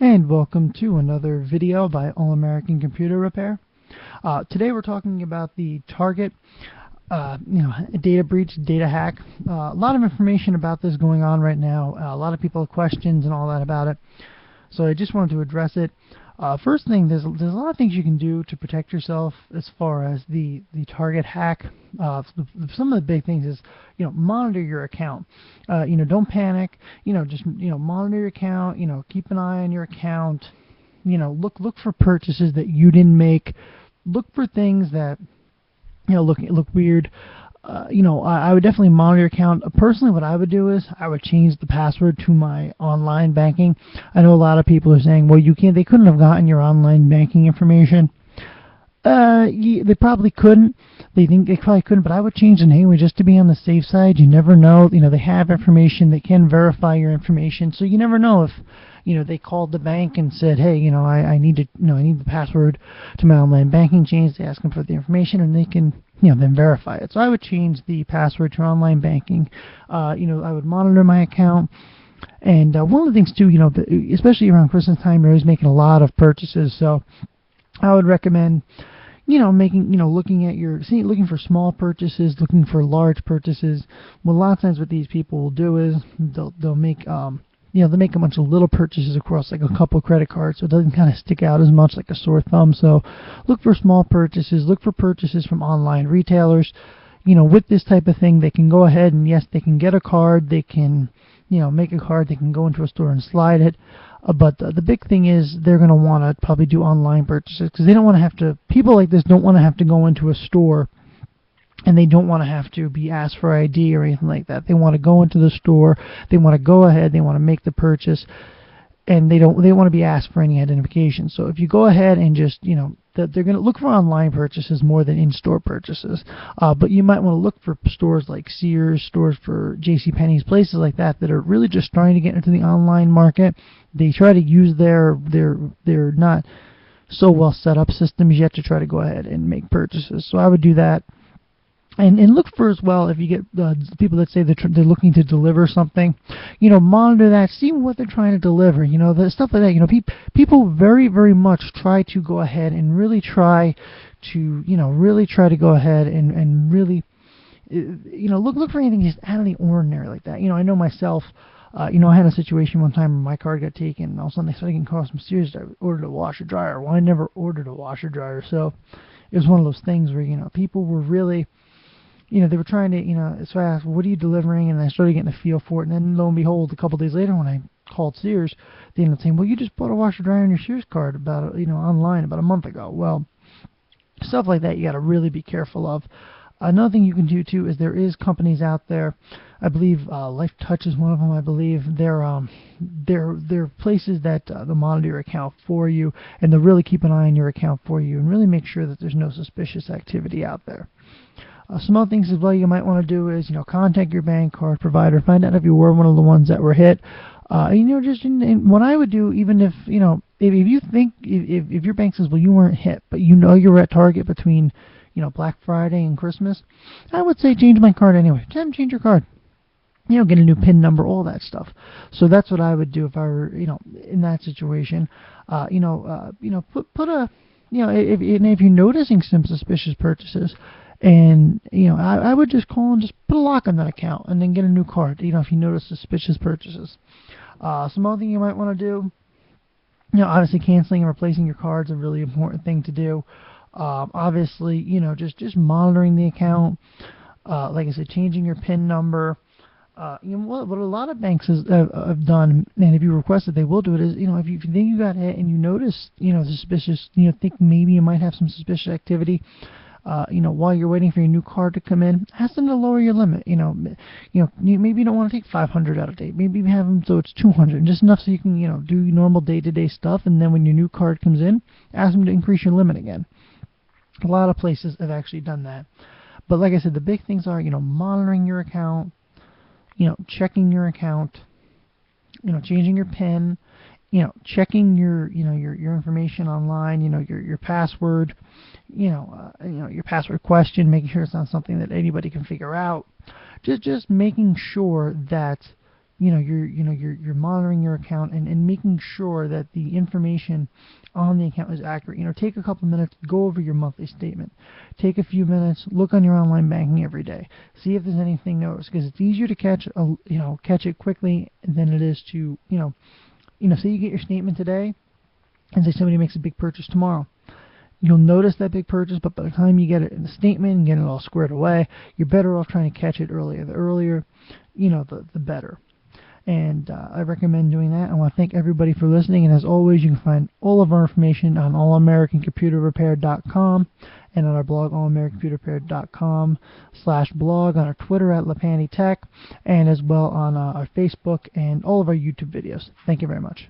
And welcome to another video by All American Computer Repair. Today we're talking about the Target data breach, data hack. A lot of information about this going on right now. A lot of people have questions and all that about it. So I just wanted to address it. First thing, there's a lot of things you can do to protect yourself as far as the Target hack. Some of the big things is, monitor your account. Don't panic. Just monitor your account. Keep an eye on your account. Look for purchases that you didn't make. Look for things that look weird. I would definitely monitor your account. Personally, what I would do is I would change the password to my online banking. I know a lot of people are saying, well, they couldn't have gotten your online banking information. They probably couldn't. They think they probably couldn't, but I would change it anyway just to be on the safe side. You never know. They have information. They can verify your information, so you never know if they called the bank and said, hey, I need the password to my online banking change. They ask them for the information, and they can then verify it. So I would change the password to online banking. I would monitor my account. And one of the things too, especially around Christmas time, you're always making a lot of purchases. So I would recommend, looking for small purchases, looking for large purchases. Well, a lot of times what these people will do is they'll make they'll make a bunch of little purchases across like a couple credit cards, so it doesn't kind of stick out as much like a sore thumb. So look for small purchases, look for purchases from online retailers. With this type of thing, they can go ahead and, yes, they can get a card, they can, make a card, they can go into a store and slide it. But the big thing is they're going to want to probably do online purchases, because they don't want to have to, people like this don't want to have to go into a store, and they don't want to have to be asked for ID or anything like that. They want to go into the store, they want to go ahead, they want to make the purchase, and they want to be asked for any identification. So if you go ahead and just, they're going to look for online purchases more than in-store purchases. But you might want to look for stores like Sears, stores for JCPenney's, places like that are really just trying to get into the online market. They try to use their not so well set up systems yet to try to go ahead and make purchases. So I would do that. And look for as well, if you get people that say they're looking to deliver something, monitor that, see what they're trying to deliver, the stuff like that. People very, very much try to go ahead and really try to, go ahead and really, look for anything just out of the ordinary like that. I know myself, I had a situation one time where my card got taken, and all of a sudden they started getting calls from Sears. I ordered a washer dryer. Well, I never ordered a washer dryer, so it was one of those things where, people were really, they were trying to, so I asked, well, what are you delivering? And I started getting a feel for it. And then lo and behold, a couple days later when I called Sears, they ended up saying, well, you just bought a washer dryer on your Sears card online about a month ago. Well, stuff like that you got to really be careful of. Another thing you can do too is there is companies out there. I believe Life Touch is one of them. I believe they're places that they'll monitor your account for you, and they'll really keep an eye on your account for you and really make sure that there's no suspicious activity out there. Some other things as well you might want to do is, contact your bank card provider, find out if you were one of the ones that were hit. What I would do, even if, if you think, if your bank says, well, you weren't hit, but you were at Target between, Black Friday and Christmas, I would say change my card anyway. Change your card. Get a new PIN number, all that stuff. So that's what I would do if I were, in that situation. Put a, if you're noticing some suspicious purchases, and, I would just call and just put a lock on that account and then get a new card, if you notice suspicious purchases. Some other thing you might want to do, obviously canceling and replacing your cards is a really important thing to do. Obviously, just monitoring the account. Like I said, changing your PIN number. What a lot of banks have done, and if you request it, they will do it, is, if you think you got hit and you notice, suspicious, think maybe you might have some suspicious activity, while you're waiting for your new card to come in, ask them to lower your limit. Maybe you don't want to take 500 out of date. Maybe you have them so it's 200, just enough so you can, do normal day-to-day stuff. And then when your new card comes in, ask them to increase your limit again. A lot of places have actually done that. But like I said, the big things are, monitoring your account, checking your account, changing your PIN, checking your information online, your password, your password question, making sure it's not something that anybody can figure out. Just making sure that, you're monitoring your account and making sure that the information on the account is accurate. Take a couple minutes, go over your monthly statement. Take a few minutes, look on your online banking every day. See if there's anything noticed, because it's easier to catch it quickly than it is to, say you get your statement today and say somebody makes a big purchase tomorrow. You'll notice that big purchase, but by the time you get it in the statement and get it all squared away, you're better off trying to catch it earlier. The earlier, the better. And I recommend doing that. I want to thank everybody for listening. And as always, you can find all of our information on allamericancomputerrepair.com and on our blog, allamericancomputerrepair.com/blog, on our Twitter at LaPandyTech, and as well on our Facebook and all of our YouTube videos. Thank you very much.